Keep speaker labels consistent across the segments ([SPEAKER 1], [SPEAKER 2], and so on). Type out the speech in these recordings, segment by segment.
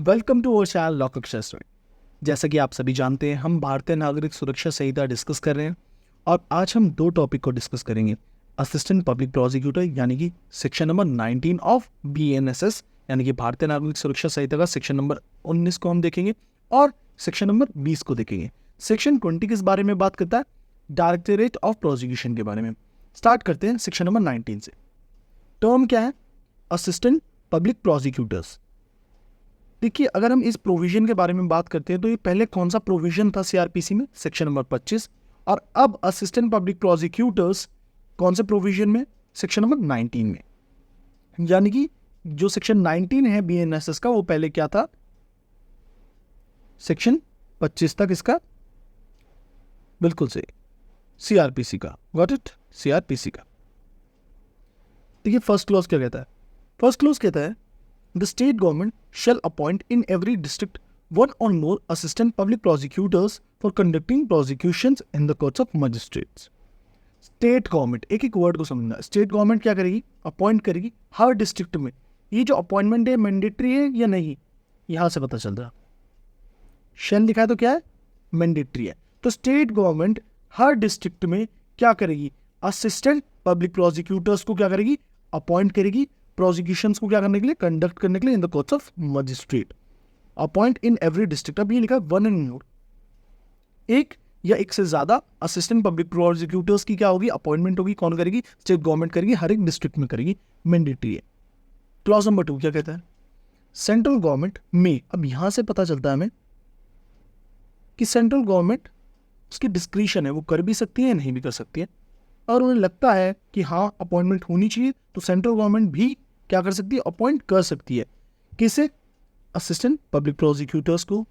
[SPEAKER 1] Welcome to our channel law Kaksha study. जैसा कि आप सभी जानते हैं, हम भारतीय नागरिक सुरक्षा संहिता डिस्कस कर रहे हैं और आज हम दो टॉपिक को डिस्कस करेंगे। असिस्टेंट पब्लिक प्रोसिक्यूटर यानी कि सेक्शन नंबर 19 ऑफ BNSS यानी कि भारतीय नागरिक सुरक्षा संहिता का सेक्शन नंबर 19 को हम देखेंगे और सेक्शन नंबर 20 को देखेंगे। सेक्शन 20 किस बारे में बात करता है? डायरेक्टरेट ऑफ प्रोसिक्यूशन के बारे में। स्टार्ट करते हैं सेक्शन नंबर 19 से। टर्म क्या है? Assistant public prosecutors. देखिए, अगर हम इस प्रोविजन के बारे में बात करते हैं तो ये पहले कौन सा प्रोविजन था CRPC में? Section number 25। और अब असिस्टेंट पब्लिक प्रोसिक्यूटर्स कौन से प्रोविजन में? सेक्शन नंबर 19 में। यानी कि जो सेक्शन 19 है BNSS का, वो पहले क्या था? सेक्शन 25 तक इसका बिल्कुल सही CRPC का। Got it? CRPC का। देखिए, फर्स्ट क्लॉज क्या कहता है? फर्स्ट क्लॉज कहता है The state government shall appoint in every district one or more assistant public prosecutors for conducting prosecutions in the courts of magistrates. State government, एक एक word को समझना। स्टेट गवर्नमेंट क्या करेगी? अपॉइंट करेगी हर डिस्ट्रिक्ट में। ये जो अपॉइंटमेंट है मैंडेटरी है या नहीं, यहां से पता चल रहा। शेल लिखा है तो क्या है? मैंडेटरी है। तो स्टेट गवर्नमेंट हर डिस्ट्रिक्ट में क्या करेगी? असिस्टेंट पब्लिक प्रोसिक्यूटर्स को क्या करेगी? अपॉइंट करेगी। प्रोसिक्यूशंस को क्या करने के लिए? कंडक्ट करने के लिए in the courts of magistrate. Appoint in every district. अब ये लिखा वन एंड मोर, एक या एक से ज्यादा असिस्टेंट पब्लिक प्रोसिक्यूटर्स की क्या होगी? अपॉइंटमेंट होगी। कौन करेगी? स्टेट गवर्नमेंट करेगी, हर एक डिस्ट्रिक्ट में करेगी। मैंडेटरी है। क्लॉज नंबर 2 क्या कहता है? सेंट्रल गवर्नमेंट में। अब यहां से पता चलता है हमें कि सेंट्रल गवर्नमेंट उसकी डिस्क्रिशन है, वो कर भी सकती है, नहीं भी कर सकती है। और उन्हें लगता है कि हाँ अपॉइंटमेंट होनी चाहिए, तो सेंट्रल गवर्नमेंट भी क्या कर सकती है? अपॉइंट कर सकती है। किसे? असिस्टेंट पब्लिक प्रोसिक्यूटर्स को।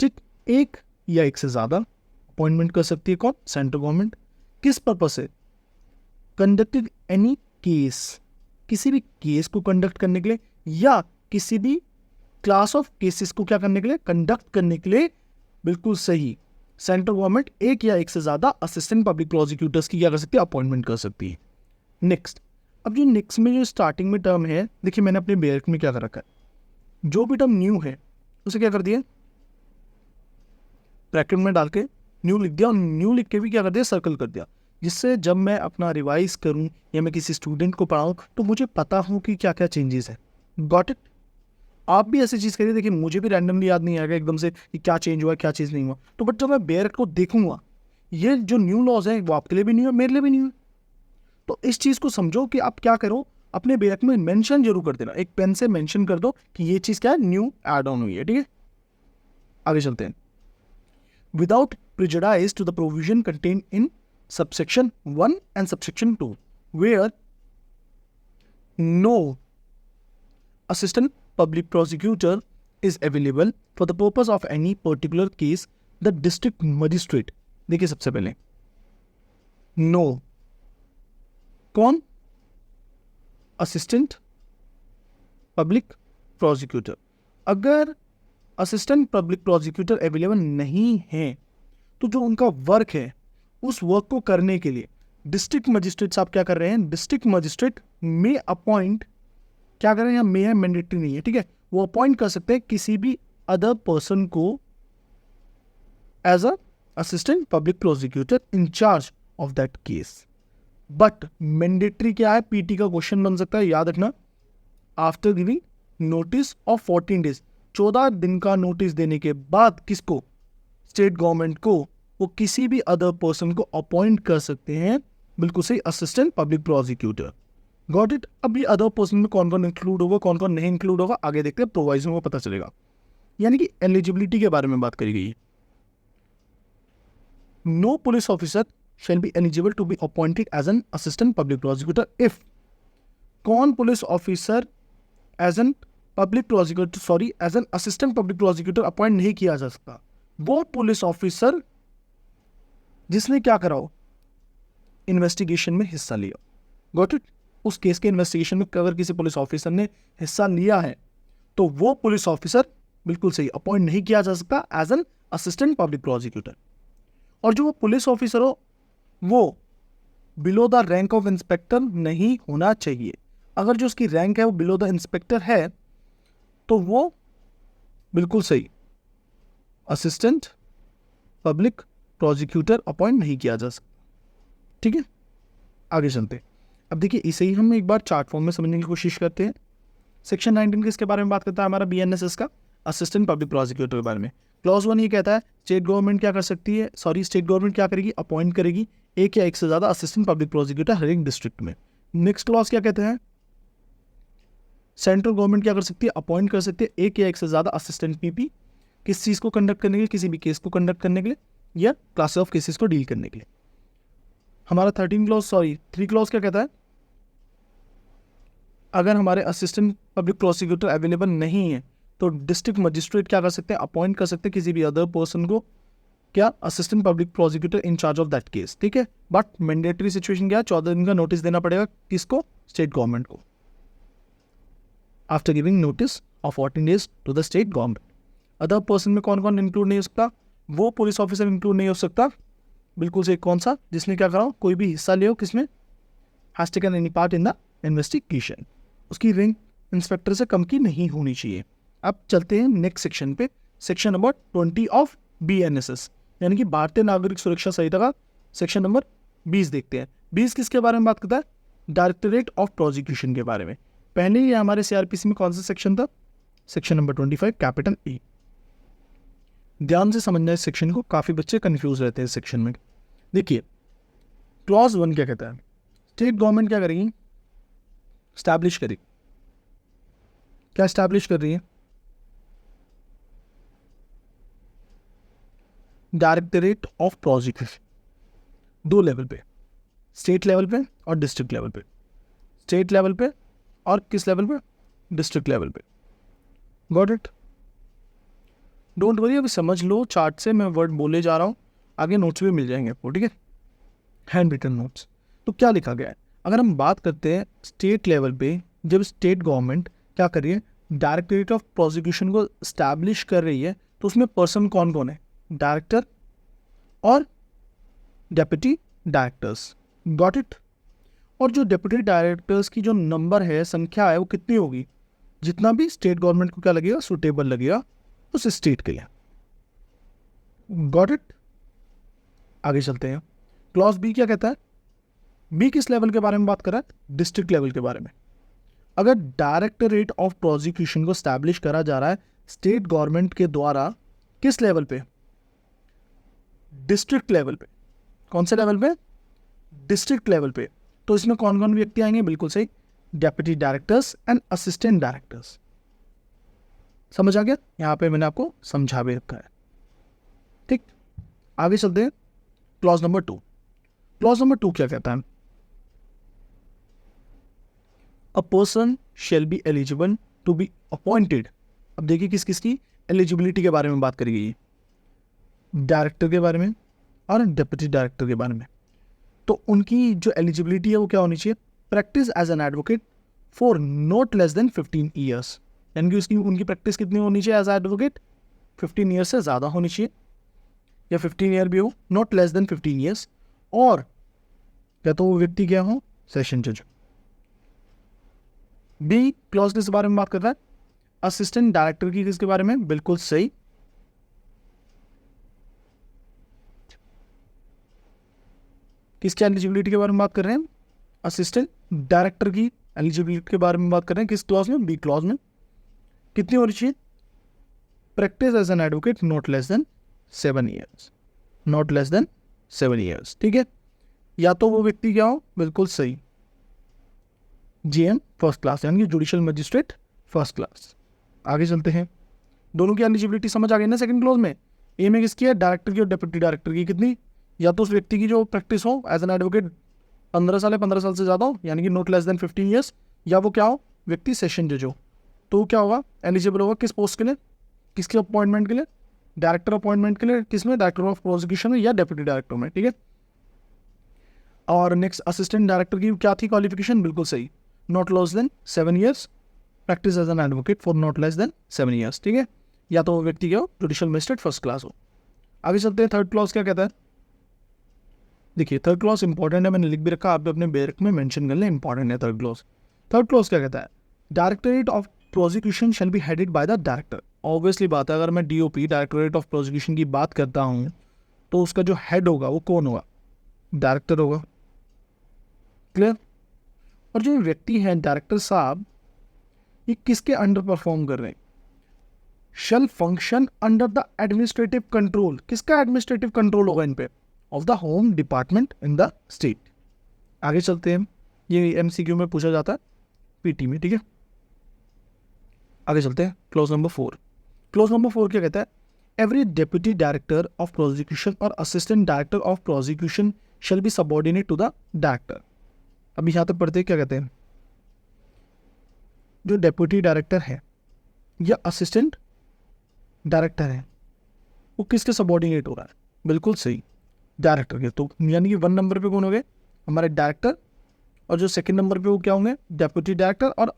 [SPEAKER 1] ठीक, एक या एक से ज्यादा अपॉइंटमेंट कर सकती है। कौन? Central government. किस पर्पस से? कंडक्टिंग एनी केस, किसी भी केस को कंडक्ट करने के लिए या किसी भी क्लास ऑफ केसेस को क्या करने के लिए? कंडक्ट करने के लिए। बिल्कुल सही। सेंट्रल गवर्नमेंट एक या एक से ज्यादा असिस्टेंट पब्लिक प्रोसिक्यूटर्स की क्या कर सकती है? अपॉइंटमेंट कर सकती है। नेक्स्ट, अब जो नेक्स्ट में जो स्टार्टिंग में टर्म है, देखिए मैंने अपने ब्रैकेट में क्या कर रखा है, जो भी टर्म न्यू है उसे क्या कर दिया? ब्रैकेट में डाल के न्यू लिख दिया, और न्यू लिख के भी क्या कर दिया? सर्कल कर दिया, जिससे जब मैं अपना रिवाइज करूं या मैं किसी स्टूडेंट को पढ़ाऊं तो मुझे पता हो कि क्या क्या चेंजेस है। Got it? आप भी ऐसी चीज़ करिए। देखिए, मुझे भी रैंडमली याद नहीं आएगा एकदम से कि क्या चेंज हुआ क्या चीज़ नहीं हुआ, तो बट जब मैं ब्रैकेट को देखूंगा, ये जो न्यू लॉज है वो आपके लिए भी न्यू है, मेरे लिए भी न्यू है। तो इस चीज को समझो कि आप क्या करो, अपने ब्रैकेट में मेंशन जरूर कर देना, एक पेन से मेंशन कर दो कि ये चीज क्या है? न्यू ऐड ऑन हुई है। ठीक है, आगे चलते हैं। Without prejudice to the provision contain in subsection 1 and subsection 2 where no assistant public prosecutor is available for the purpose of any particular case, the district magistrate। देखिए, सबसे पहले नो कौन? Assistant public prosecutor. अगर assistant public prosecutor available नहीं है तो जो उनका वर्क है उस वर्क को करने के लिए डिस्ट्रिक्ट मजिस्ट्रेट साहब क्या कर रहे हैं? डिस्ट्रिक्ट मजिस्ट्रेट में अपॉइंट क्या कर रहे हैं? यहाँ में है, मैंडेटरी नहीं है। ठीक है, वो अपॉइंट कर सकते हैं किसी भी अदर पर्सन को as a assistant public prosecutor in charge of that case. But mandatory क्या है? PT का क्वेश्चन बन सकता है, याद रखना। After giving notice of 14 days, 14 दिन का नोटिस देने के बाद किसको? स्टेट गवर्नमेंट को वो किसी भी अदर पर्सन को अपॉइंट कर सकते हैं। बिल्कुल सही, assistant public prosecutor. Got it? अब ये अदर पर्सन में कौन कौन इंक्लूड होगा, कौन कौन नहीं इंक्लूड होगा, आगे देखते हैं, प्रोवाइजन को पता चलेगा। यानी कि एलिजिबिलिटी के बारे में बात करी गई है। No police officer shall be eligible to be appointed as an assistant public prosecutor if कौन police officer as an public prosecutor as an assistant public prosecutor appoint नहीं किया जा सकता? वो पुलिस ऑफिसर जिसने क्या करा हो? इन्वेस्टिगेशन में हिस्सा लिया। Got it? उस केस के इन्वेस्टिगेशन में अगर किसी पुलिस ऑफिसर ने हिस्सा लिया है तो वो पुलिस ऑफिसर बिल्कुल सही अपॉइंट नहीं किया जा सकता as an assistant public prosecutor. और जो वो पुलिस ऑफिसर हो वो below the rank of inspector नहीं होना चाहिए। अगर जो उसकी रैंक है वो बिलो द इंस्पेक्टर है तो वो बिल्कुल सही असिस्टेंट पब्लिक प्रोसिक्यूटर अपॉइंट नहीं किया जा सकता। ठीक है, आगे चलते हैं। अब देखिए इसे ही हम एक बार चार्ट फॉर्म में समझने की कोशिश करते हैं। सेक्शन 19 किसके बारे में बात करता है? हमारा बीएनएसएस का असिस्टेंट पब्लिक प्रोसिक्यूटर के बारे में। क्लॉज 1 ये कहता है स्टेट गवर्नमेंट क्या कर सकती है, स्टेट गवर्नमेंट क्या करेगी? अपॉइंट करेगी एक या एक से ज़्यादा असिस्टेंट पब्लिक प्रोसिक्यूटर हर एक डिस्ट्रिक्ट में। नेक्स्ट क्लॉज क्या कहते हैं? सेंट्रल गवर्नमेंट क्या कर सकती है? अपॉइंट कर सकती है एक या एक से ज़्यादा असिस्टेंट पीपी किस चीज़ को कंडक्ट करने के लिए? किसी भी केस को कंडक्ट करने के लिए या क्लास ऑफ केसेस को डील करने के लिए। हमारा 3 क्लॉज क्या कहता है? अगर हमारे असिस्टेंट पब्लिक प्रोसिक्यूटर अवेलेबल नहीं है तो डिस्ट्रिक्ट मजिस्ट्रेट क्या कर सकते हैं? अपॉइंट कर सकते हैं किसी भी अदर पर्सन को, क्या? Assistant public prosecutor in charge of that case. ठीक है, बट मैंडेटरी सिचुएशन क्या है? 14 दिन का नोटिस देना पड़ेगा किसको? स्टेट गवर्नमेंट को। After giving notice of 14 days to the state government. Other person में कौन कौन इंक्लूड नहीं हो सकता? वो पुलिस ऑफिसर इंक्लूड नहीं हो सकता, बिल्कुल से। कौन सा? जिसने क्या करा हो? कोई भी हिस्सा ले हो किसमें? Has taken any part in the investigation. उसकी रैंक इंस्पेक्टर से कम की नहीं होनी चाहिए। अब चलते हैं नेक्स्ट सेक्शन पे, सेक्शन नंबर 20 ऑफ बीएनएसएस, यानी कि भारतीय नागरिक सुरक्षा संहिता का सेक्शन नंबर 20 देखते हैं। 20 किसके बारे में बात करता है? डायरेक्टरेट ऑफ प्रोसिक्यूशन के बारे में। पहले ये हमारे सीआरपीसी में कौन सा सेक्शन था? Section number 25 capital A. ध्यान से समझना इस सेक्शन को, काफ़ी बच्चे कंफ्यूज रहते हैं इस सेक्शन में। देखिए क्लॉज 1 क्या कहता है? स्टेट गवर्नमेंट क्या करेगी? स्टैब्लिश करेगी। क्या स्टैब्लिश कर रही है? Directorate of prosecution. 2 लेवल पे, स्टेट लेवल पे और डिस्ट्रिक्ट लेवल पे। स्टेट लेवल पे और किस लेवल पे? डिस्ट्रिक्ट लेवल पे। Got it? डोंट वरी, अभी समझ लो चार्ट से, मैं वर्ड बोले जा रहा हूँ, आगे नोट्स भी मिल जाएंगे आपको। ठीक है, हैंड रिटन नोट्स। तो क्या लिखा गया है? अगर हम बात करते हैं स्टेट लेवल पे, जब स्टेट गवर्नमेंट क्या कर रही है? डायरेक्टरेट ऑफ प्रोसिक्यूशन को स्टैब्लिश कर रही है, तो उसमें पर्सन कौन कौन है? डायरेक्टर और डेप्यूटी डायरेक्टर्स। Got it? और जो डेप्यूटी डायरेक्टर्स की जो नंबर है, संख्या है, वो कितनी होगी? जितना भी स्टेट गवर्नमेंट को क्या लगेगा? सुटेबल लगेगा उस स्टेट के लिए। Got it? आगे चलते हैं। क्लॉज बी क्या कहता है? बी किस लेवल के बारे में बात कर रहा है? डिस्ट्रिक्ट लेवल के बारे में। अगर डायरेक्टरेट ऑफ प्रोसिक्यूशन को स्टैब्लिश करा जा रहा है स्टेट गवर्नमेंट के द्वारा, किस लेवल पे? डिस्ट्रिक्ट लेवल पे। कौन से लेवल पे? डिस्ट्रिक्ट लेवल पे। तो इसमें कौन कौन व्यक्ति आएंगे? बिल्कुल सही, deputy directors and assistant directors. समझ आ गया? यहां पे मैंने आपको समझा भी रखा है। ठीक, आगे चलते हैं। Clause number 2। क्लॉज नंबर 2 क्या कहता है? A person shall be eligible to be appointed. अब देखिए किस किस की एलिजिबिलिटी के बारे में बात करी गई है, डायरेक्टर के बारे में और डिप्टी डायरेक्टर के बारे में। तो उनकी जो एलिजिबिलिटी है वो क्या होनी चाहिए? Practice as an advocate for not less than 15 years, यानी कि उसकी उनकी प्रैक्टिस कितनी होनी चाहिए एज एडवोकेट? 15 ईयर्स से ज़्यादा होनी चाहिए, या 15 ईयर भी हो, नॉट लेस देन 15 ईयर्स। और या तो वो व्यक्ति क्या हो? सेशन जज। बी क्लॉज किस बारे में बात कर रहा है? असिस्टेंट डायरेक्टर की किसके बारे में? बिल्कुल सही, किसकी एलिजिबिलिटी के बारे में बात कर रहे हैं? असिस्टेंट डायरेक्टर की एलिजिबिलिटी के बारे में बात कर रहे हैं। किस क्लॉज में? बी क्लॉज में। कितनी होनी चाहिए? Practice as an advocate not less than 7 years, not less than 7 years. ठीक है, या तो वो व्यक्ति क्या हो? बिल्कुल सही, जीएम फर्स्ट क्लास, यानी कि जुडिशियल मजिस्ट्रेट फर्स्ट क्लास। आगे चलते हैं। दोनों की एलिजिबिलिटी समझ आ गई ना सेकंड क्लॉज में? ए में किसकी है? डायरेक्टर की और डिप्टी डायरेक्टर की। कितनी? या तो उस व्यक्ति की जो प्रैक्टिस हो एज एन एडवोकेट 15 साल है, 15 साल से ज़्यादा हो, यानी कि नॉट लेस देन 15 ईयर्स, या वो क्या हो? व्यक्ति सेशन जज हो। तो क्या होगा? एलिजिबल होगा किस पोस्ट के लिए? किसके अपॉइंटमेंट के लिए? डायरेक्टर अपॉइंटमेंट के लिए। किसमें? डायरेक्टर ऑफ प्रोसिक्यूशन में या डेप्यूटी डायरेक्टर में। ठीक है, और नेक्स्ट असिस्टेंट डायरेक्टर की क्या थी क्वालिफिकेशन? बिल्कुल सही, not less than 7 years, practice as an advocate for not less than 7 years. ठीक है, या तो वो व्यक्ति क्या हो? जुडिशियल मजिस्ट्रेट फर्स्ट क्लास हो। आगे चलते हैं। थर्ड क्लॉज क्या कहता है? देखिए थर्ड क्लॉज इंपॉर्टेंट है, मैंने लिख भी रखा, आप अपने बेरक में मेंशन कर लें, इंपॉर्टेंट है थर्ड क्लॉज। थर्ड क्लॉज क्या कहता है? Directorate of prosecution shall be headed by the director. Obviously बात है, अगर मैं DOP डायरेक्टोरेट ऑफ प्रोसिक्यूशन की बात करता हूँ तो उसका जो हेड होगा वो कौन होगा? डायरेक्टर होगा। क्लियर? और जो व्यक्ति है डायरेक्टर साहब, ये किसके अंडर परफॉर्म कर रहे हैं? Shall function under the administrative control. किसका एडमिनिस्ट्रेटिव कंट्रोल होगा इन पे? Of the home department in the state. आगे चलते हैं, ये MCQ में पूछा जाता है PT में, ठीक है। आगे चलते हैं, क्लॉज नंबर 4। क्लॉज नंबर 4 क्या कहता है? Every deputy director of prosecution और assistant director of prosecution shall be subordinate to the director. अभी यहाँ तक पढ़ते हैं, क्या कहते हैं? जो डेप्यूटी डायरेक्टर है या असिस्टेंट डायरेक्टर है वो किसके सबऑर्डिनेट हो रहा है? बिल्कुल सही, डायरेक्टर के। तो यानी कि 1 नंबर पे कौन हो गए? हमारे डायरेक्टर, और जो 2nd नंबर पे वो क्या होंगे? डेप्यूटी डायरेक्टर और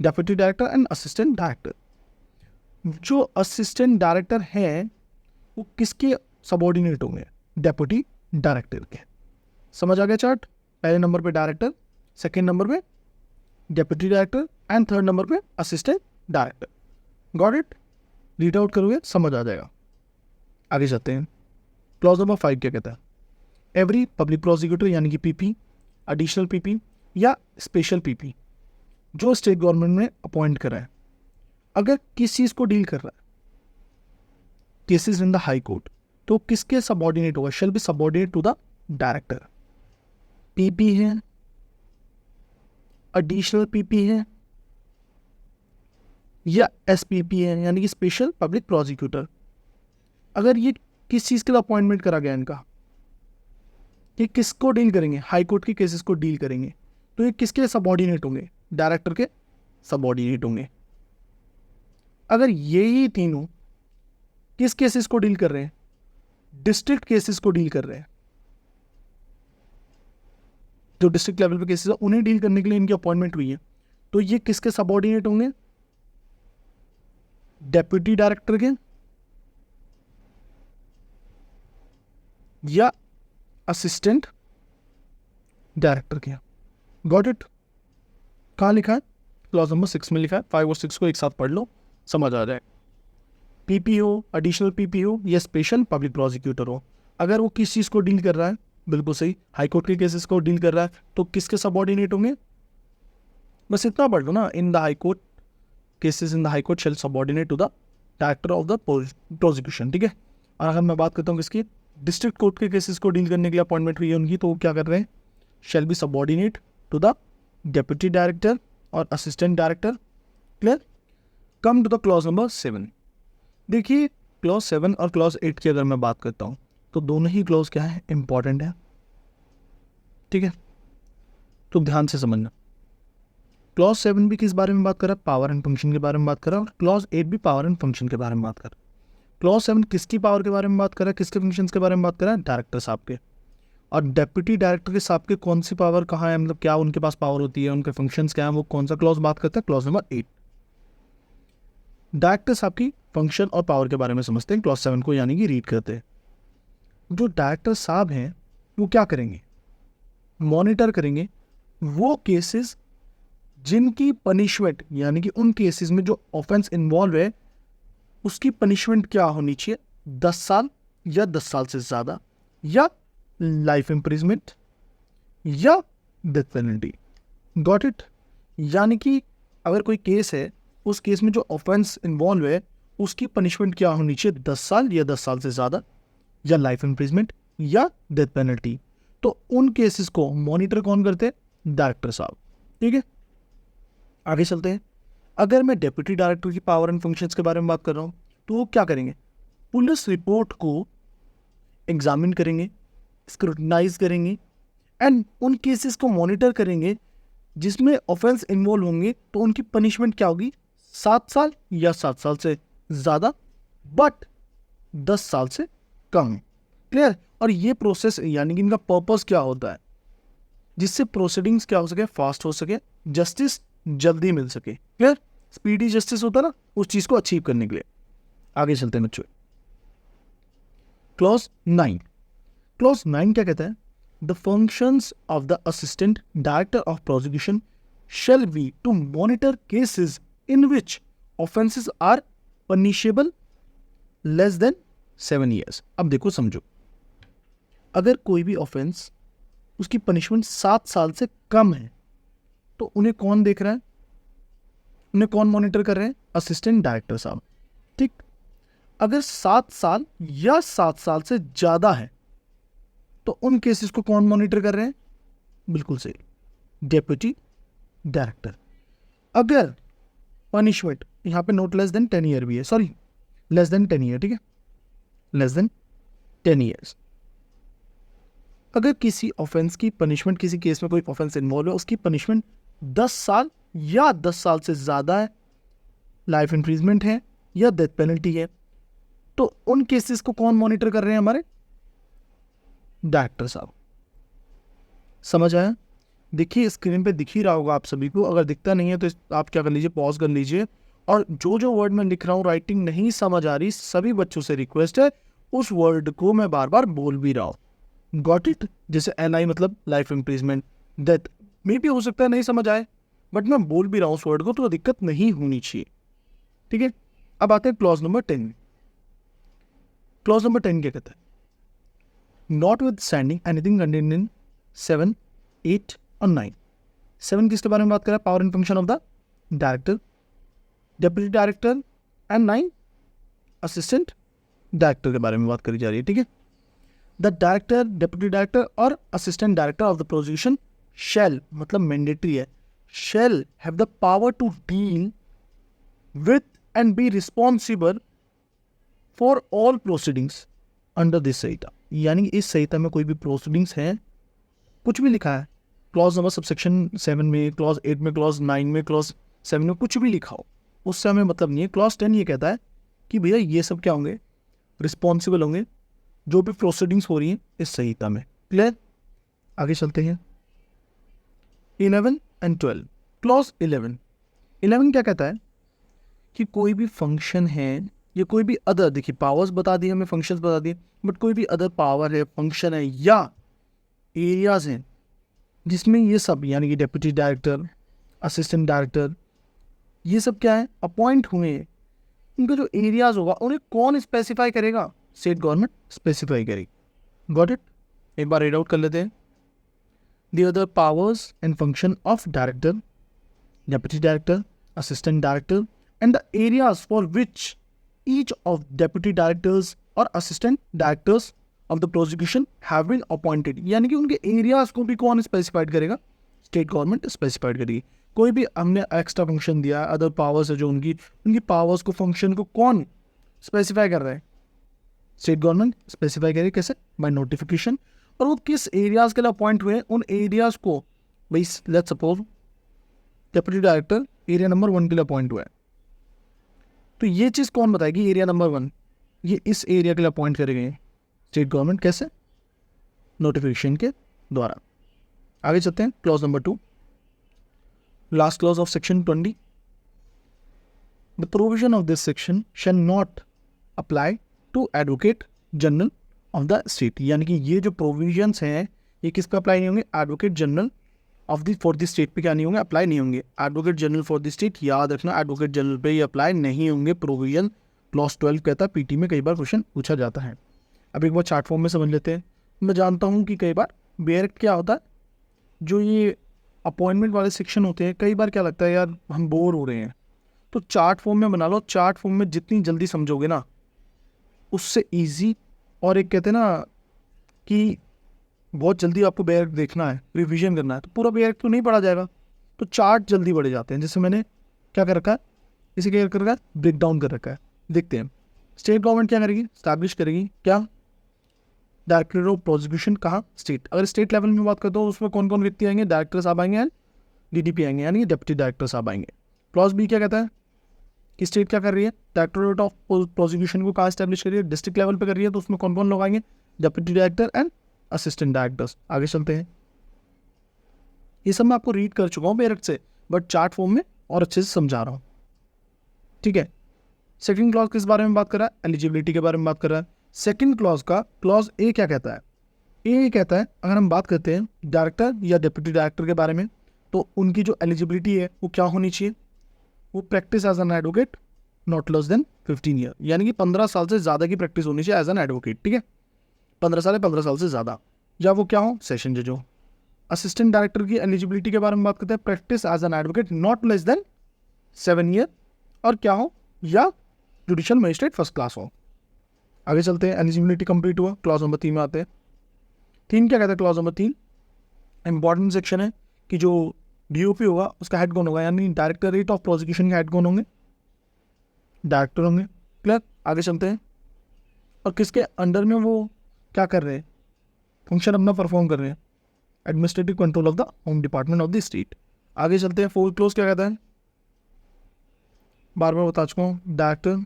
[SPEAKER 1] deputy director and assistant director. जो असिस्टेंट डायरेक्टर है वो किसके सबऑर्डिनेट होंगे? डेप्यूटी डायरेक्टर के। समझ आ गया चार्ट? पहले नंबर पे डायरेक्टर, 2nd नंबर पे deputy director and 3rd number पे assistant director. Got it? Read out करोगे समझ आ जाएगा। आगे चलते हैं, क्लॉज नंबर 5 क्या कहता है? एवरी पब्लिक प्रोसिक्यूटर यानी कि PP, एडिशनल PP या स्पेशल PP जो स्टेट गवर्नमेंट ने अपॉइंट करा है, अगर किस चीज़ को डील कर रहा है, cases in the high court, तो किसके सबऑर्डिनेट होगा? Shall be subordinate to the director. PP है, एडिशनल PP है या SPP है यानी कि स्पेशल पब्लिक प्रोसिक्यूटर। अगर ये किस चीज़ के लिए अपॉइंटमेंट करा गया इनका, कि किसको डील करेंगे? हाई कोर्ट के केसेस को डील करेंगे, तो ये किसके सबऑर्डिनेट होंगे? डायरेक्टर के सबऑर्डिनेट होंगे। अगर यही तीनों किस केसेस को डील कर रहे हैं? डिस्ट्रिक्ट केसेस को डील कर रहे हैं, जो डिस्ट्रिक्ट लेवल पे केसेस है उन्हें डील करने के लिए इनकी अपॉइंटमेंट हुई है, तो ये किसके सबऑर्डिनेट होंगे? डेप्यूटी डायरेक्टर के या असिस्टेंट डायरेक्टर के। Got it? कहाँ लिखा है? क्लॉज नंबर 6 में लिखा है। 5 और 6 को एक साथ पढ़ लो, समझ आ जाए। PP हो, एडिशनल PP हो या स्पेशल पब्लिक प्रोसिक्यूटर हो, अगर वो किस चीज़ को डील कर रहा है? बिल्कुल सही, हाई कोर्ट के केसेस को डील कर रहा है, तो किसके सबऑर्डिनेट होंगे? बस इतना पढ़ लो ना, in the high court cases in the high court shall subordinate to the director of the prosecution, ठीक है। और अगर मैं बात करता हूँ किसकी? डिस्ट्रिक्ट कोर्ट के केसेस को डील करने के लिए अपॉइंटमेंट हुई है उनकी, तो वो क्या कर रहे हैं? Shall be subordinate to the deputy director और assistant director. Clear? Come to the clause number 7। देखिए, क्लॉज 7 और क्लॉज 8 की अगर मैं बात करता हूँ तो दोनों ही क्लॉज क्या है? इंपॉर्टेंट है, ठीक है। तो ध्यान से समझना, क्लॉज 7 भी किस बारे में बात कर रहा है? पावर एंड फंक्शन के बारे में बात कर रहा है, और क्लॉज 8 भी पावर एंड फंक्शन के बारे में बात कर रहा है। क्लॉज 7 किसकी पावर के बारे में बात कर रहा है? किसके फंक्शंस के बारे में बात कर रहा है? डायरेक्टर साहब के। और डेप्यूटी डायरेक्टर के साहब के कौन सी पावर कहाँ है, मतलब क्या उनके पास पावर होती है, उनके फंक्शंस क्या है, वो कौन सा क्लॉज बात करता है? Clause number 8। डायरेक्टर साहब की फंक्शन और पावर के बारे में समझते हैं क्लॉज 7 को, यानी कि रीड करते हैं। जो डायरेक्टर साहब हैं वो क्या करेंगे? मॉनिटर करेंगे वो केसेस जिनकी पनिशमेंट, यानी कि उन केसेस में जो ऑफेंस इन्वॉल्व है उसकी पनिशमेंट क्या होनी चाहिए? 10 साल या 10 साल से ज़्यादा, या लाइफ इम्प्रिजमेंट, या डेथ पेनल्टी। Got it? यानी कि अगर कोई केस है, उस केस में जो ऑफेंस इन्वॉल्व है उसकी पनिशमेंट क्या होनी चाहिए? 10 साल या 10 साल से ज़्यादा, या लाइफ इम्प्रिजमेंट, या डेथ पेनल्टी। तो उन केसेस को मॉनिटर कौन करते हैं? डायरेक्टर साहब, ठीक है। आगे चलते हैं, अगर मैं डेप्यूटी डायरेक्टर की पावर एंड फंक्शंस के बारे में बात कर रहा हूँ तो वो क्या करेंगे? पुलिस रिपोर्ट को एग्जामिन करेंगे, स्क्रूटनाइज करेंगे एंड उन केसेस को मॉनिटर करेंगे जिसमें ऑफेंस इन्वॉल्व होंगे, तो उनकी पनिशमेंट क्या होगी? 7 साल या 7 साल से ज़्यादा, बट 10 साल से कम। क्लियर? और ये प्रोसेस यानी कि इनका पर्पस क्या होता है? जिससे प्रोसीडिंग्स क्या हो सके? फास्ट हो सके, जस्टिस जल्दी मिल सके। क्लियर? स्पीडी जस्टिस होता है ना, उस चीज को अचीव करने के लिए। आगे चलते हैं बच्चों, क्लॉज 9। क्लॉज 9 क्या कहता है? The functions of the assistant director of prosecution shall be to monitor cases in which offences are punishable less than 7 years। अब देखो समझो, अगर कोई भी ऑफेंस उसकी पनिशमेंट 7 साल से कम है तो उन्हें कौन देख रहा है, उन्हें कौन मॉनिटर कर रहे हैं, असिस्टेंट डायरेक्टर साहब। ठीक, अगर 7 साल या 7 साल से ज्यादा है तो उन केसेस को कौन मॉनिटर कर रहे हैं, बिल्कुल सही, डेप्यूटी डायरेक्टर। अगर पनिशमेंट यहां पे नोट लेस देन 10 ईयर भी है, सॉरी लेस देन 10 ईयर, ठीक है, लेस देन 10 ईयर्स। अगर किसी ऑफेंस की पनिशमेंट, किसी केस में कोई ऑफेंस इन्वॉल्व है, उसकी पनिशमेंट 10 साल या 10 साल से ज्यादा है, लाइफ इम्प्रिजमेंट है या डेथ पेनल्टी है, तो उन केसेस को कौन मॉनिटर कर रहे हैं, हमारे डायरेक्टर साहब। समझ आया? देखिए स्क्रीन पे दिख ही रहा होगा आप सभी को, अगर दिखता नहीं है तो आप क्या कर लीजिए, पॉज कर लीजिए, और जो जो वर्ड मैं लिख रहा हूँ राइटिंग नहीं समझ आ रही, सभी बच्चों से रिक्वेस्ट है उस वर्ड को मैं बार बार बोल भी रहा हूँ। Got it? जैसे NI मतलब लाइफ इम्प्रिजमेंट, डेथ मे भी हो सकता है नहीं समझ आए, बट मैं बोल भी रहा हूँ उस वर्ड को, तो दिक्कत नहीं होनी चाहिए। ठीक है, अब आते हैं क्लॉज नंबर 10। क्लॉज नंबर 10 क्या कहता है, not with standing anything contained in 7, 8 और 9। 7 किसके बारे में बात कर रहा है, power and function of the director, deputy director, and 9 assistant director के बारे में बात करी जा रही है। ठीक है, द डायरेक्टर, डेप्यूटी डायरेक्टर और assistant director of the prosecution shall, मतलब मैंडेटरी है, shall have the power to deal with and be responsible for all proceedings under this Sanhita. यानी इस संहिता में कोई भी प्रोसीडिंग्स हैं, कुछ भी लिखा है, क्लॉज नंबर सबसेक्शन 7 में, क्लॉज 8 में, क्लॉज 9 में, क्लॉज 7 में, कुछ भी लिखा हो, उससे हमें मतलब नहीं है। क्लॉज 10 ये कहता है कि भैया ये सब क्या होंगे, रिस्पॉन्सिबल होंगे जो भी प्रोसीडिंग्स हो रही हैं इस संहिता में। क्लियर? आगे चलते हैं 11 एंड 12। क्लॉज 11 क्या कहता है कि कोई भी फंक्शन है या कोई भी अदर, देखिए पावर्स बता दिए हमें, फंक्शंस बता दिए, बट कोई भी अदर पावर है, फंक्शन है या एरियाज हैं जिसमें ये सब, यानी कि डेप्यूटी डायरेक्टर, असिस्टेंट डायरेक्टर, ये सब क्या है, अपॉइंट हुए हैं, उनका जो एरियाज होगा उन्हें कौन स्पेसिफाई करेगा, स्टेट गवर्नमेंट स्पेसिफाई करेगी। Got it? एक बार रीड आउट कर लेते हैं। The other powers and function of director, deputy director, assistant director and the areas for which each of deputy directors और assistant directors of the prosecution have been appointed, यानी कि उनके areas को भी कौन स्पेसिफाइड करेगा, स्टेट गवर्नमेंट स्पेसिफाइड करेगी। कोई भी हमने एक्स्ट्रा फंक्शन दिया, अदर पावर्स है जो उनकी पावर्स को, फंक्शन को कौन स्पेसिफाई कर रहा है, स्टेट गवर्नमेंट स्पेसिफाई करेगी। कैसे? By notification. और वो किस एरियाज के लिए अपॉइंट हुए हैं, उन एरियाज को, भाई let's suppose deputy director area number 1 के लिए अपॉइंट हुआ है, तो ये चीज़ कौन बताएगी, एरिया नंबर 1 ये इस एरिया के लिए अपॉइंट करे गए स्टेट गवर्नमेंट। कैसे? नोटिफिकेशन के द्वारा। आगे चलते हैं clause number 2, last clause of section 20। The provision of this section shall not apply to advocate general of the state, यानी कि ये जो प्रोविजंस हैं ये किस पे अप्लाई नहीं होंगे, advocate general of the for the state पे क्या नहीं होंगे, अप्लाई नहीं होंगे। Advocate general for the state, याद रखना एडवोकेट जनरल पे ये अप्लाई नहीं होंगे प्रोविजन। क्लॉज 12 कहता है, पीटी में कई बार क्वेश्चन पूछा जाता है। अब एक बार चार्ट फॉर्म में समझ लेते हैं। मैं जानता हूँ कि कई बार बेयर क्या होता है, जो ये अपॉइंटमेंट वाले सेक्शन होते हैं, कई बार क्या लगता है यार हम बोर हो रहे हैं, तो चार्ट फॉर्म में बना लो। चार्ट फॉर्म में जितनी जल्दी समझोगे ना उससे ईजी, और एक कहते हैं ना कि बहुत जल्दी आपको बेयर देखना है, रिवीजन करना है, तो पूरा बेयर तो नहीं पढ़ा जाएगा, तो चार्ट जल्दी बढ़े जाते हैं। जैसे मैंने क्या कर रखा है, इसे क्या कर रखा है, ब्रेक डाउन कर रखा है। देखते हैं स्टेट गवर्नमेंट क्या करेगी, स्टैब्लिश करेगी क्या, डायरेक्टर ऑफ प्रोसिक्यूशन, कहाँ, स्टेट। अगर स्टेट लेवल में बात करते हो उसमें कौन कौन व्यक्ति आएंगे, डायरेक्टर साहब आएंगे एंड DDP आएंगे, यानी डेप्यूटी डायरेक्टर साहब आएंगे। क्लॉज बी क्या कहता है कि स्टेट क्या कर रही है, डायरेक्टोरेट ऑफ प्रोसिक्यूशन को कहाँ स्टैब्लिश कर रही है, डिस्ट्रिक्ट लेवल पे कर रही है, तो उसमें कौन कौन लोग आएंगे, deputy director and assistant directors. आगे चलते हैं, ये सब मैं आपको रीड कर चुका हूँ डायरेक्ट से, बट चार्ट फॉर्म में और अच्छे से समझा रहा हूँ। ठीक है, सेकंड क्लॉज किस बारे में बात कर रहा है, एलिजिबिलिटी के बारे में बात कर रहा है। सेकंड क्लॉज का क्लॉज ए क्या कहता है, ए कहता है अगर हम बात करते हैं डायरेक्टर या डेप्यूटी डायरेक्टर के बारे में, तो उनकी जो एलिजिबिलिटी है वो क्या होनी चाहिए, वो practice as an advocate not less than 15 year, यानी कि 15 साल से ज़्यादा की प्रैक्टिस होनी चाहिए एज एन एडवोकेट, ठीक है, 15 साल या 15 साल से ज़्यादा, या वो क्या हो, सेशन जज हो। असिस्टेंट डायरेक्टर की एलिजिबिलिटी के बारे में बात करते हैं, practice as an advocate not less than 7 year, और क्या हो, या जुडिशियल मजिस्ट्रेट फर्स्ट क्लास हो। आगे चलते हैं, एलिजिबिलिटी कंप्लीट हुआ, क्लॉज नंबर 3 में आते हैं। 3 क्या कहता है, क्लॉज नंबर 3 इंपॉर्टेंट सेक्शन है कि जो डीओपी होगा उसका हेड कौन होगा, यानी डायरेक्टरेट ऑफ प्रोसिक्यूशन के हेड कौन होंगे, डायरेक्टर होंगे। क्लियर, आगे चलते हैं, और किसके अंडर में वो क्या कर रहे हैं, फंक्शन अपना परफॉर्म कर रहे हैं, administrative control of the home department of the state. आगे चलते हैं, 4 क्लोज क्या कहता है, बार बार बता चुका हूँ, director,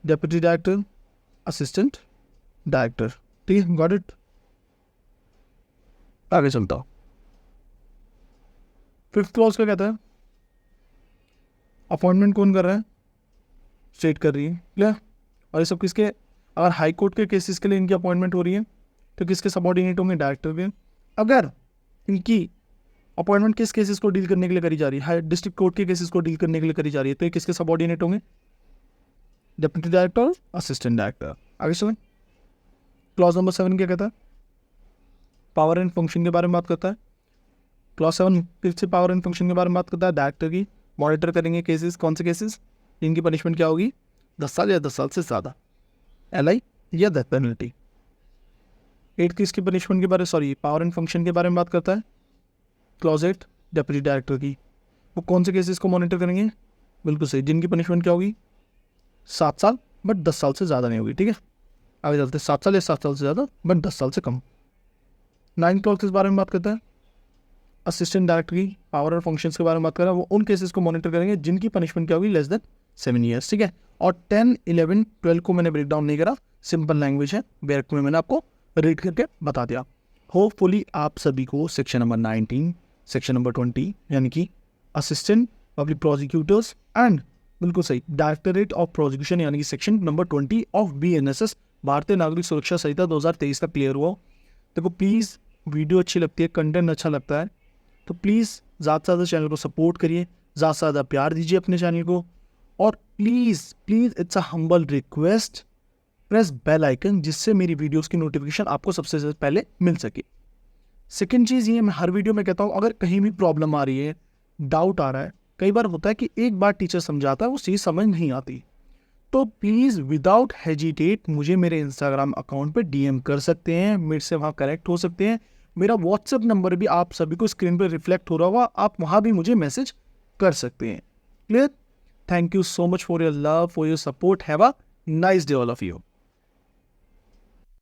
[SPEAKER 1] deputy director, assistant director, ठीक है, गॉट इट। आगे चलता हूँ, 5th क्लॉज क्या कहता है, अपॉइंटमेंट कौन कर रहा है, स्टेट कर रही है। क्लियर, और ये सब किसके, अगर हाई कोर्ट के केसेस के लिए इनकी अपॉइंटमेंट हो रही है तो किसके सबॉर्डिनेट होंगे, डायरेक्टर के। अगर इनकी अपॉइंटमेंट किस केसेस को डील करने के लिए करी जा रही है, हाई डिस्ट्रिक्ट कोर्ट के केसेस को डील करने के लिए करी जा रही है, तो ये किसके सबॉर्डिनेट होंगे, डिप्टी डायरेक्टर, असिस्टेंट डायरेक्टर। आगे चलें, क्लॉज नंबर 7 क्या कहता है, पावर एंड फंक्शन के बारे में बात करता है। क्लॉज 7 फिर से पावर एंड फंक्शन के बारे में बात करता है, डायरेक्टर की मॉनिटर करेंगे केसेस, कौन से केसेस, इनकी पनिशमेंट क्या होगी, 10 साल या 10 साल से ज़्यादा, LI या डेथ पेनल्टी। 8 की इसकी पनिशमेंट के बारे, सॉरी पावर एंड फंक्शन के बारे में बात करता है। क्लॉज 8 डेप्यूटी डायरेक्टर की, वो कौन से केसेस को मॉनिटर करेंगे, बिल्कुल सही, जिनकी पनिशमेंट क्या होगी, 7 साल बट 10 साल से ज़्यादा नहीं होगी, ठीक है। आगे चलते हैं, 7 साल या 7 साल से ज़्यादा बट 10 साल से कम। 9 क्लॉज किस बारे में बात करता है, असिस्टेंट डायरेक्टर की पावर और फंक्शंस के बारे में बात कर रहा है, वो उन केसेस को मॉनिटर करेंगे जिनकी पनिशमेंट क्या होगी, लेस देन 7 ईयर्स, ठीक है। और 10, 11, 12 को मैंने ब्रेक डाउन नहीं करा, सिंपल लैंग्वेज है, बैक में मैंने आपको रीड करके बता दिया। होपफुली आप सभी को सेक्शन नंबर 19, सेक्शन नंबर 20 यानी कि असिस्टेंट पब्लिक प्रोसिक्यूटर्स एंड बिल्कुल सही डायरेक्टरेट ऑफ प्रोसिक्यूशन यानी कि सेक्शन नंबर 20 ऑफ BNSS भारतीय नागरिक सुरक्षा संहिता 2023 का क्लियर हुआ। देखो प्लीज़, वीडियो अच्छी लगती है, कंटेंट अच्छा लगता है, तो प्लीज़ ज़्यादा से ज़्यादा चैनल को सपोर्ट करिए, ज़्यादा से ज़्यादा प्यार दीजिए अपने चैनल को, और please please it's a humble request, press bell icon जिससे मेरी वीडियोस की नोटिफिकेशन आपको सबसे पहले मिल सके। सेकेंड चीज़ ये, मैं हर वीडियो में कहता हूँ, अगर कहीं भी प्रॉब्लम आ रही है, डाउट आ रहा है, कई बार होता है कि एक बार टीचर समझाता है वो चीज़ समझ नहीं आती, तो प्लीज़ विदाउट हेजिटेट मुझे मेरे इंस्टाग्राम अकाउंट पे DM कर सकते हैं, मेरे से वहाँ कनेक्ट हो सकते हैं। मेरा व्हाट्सएप नंबर भी आप सभी को स्क्रीन पर रिफ्लेक्ट हो रहा होगा, आप वहाँ भी मुझे मैसेज कर सकते हैं। Clear, thank you so much for your love, for your support, have a nice day all of you.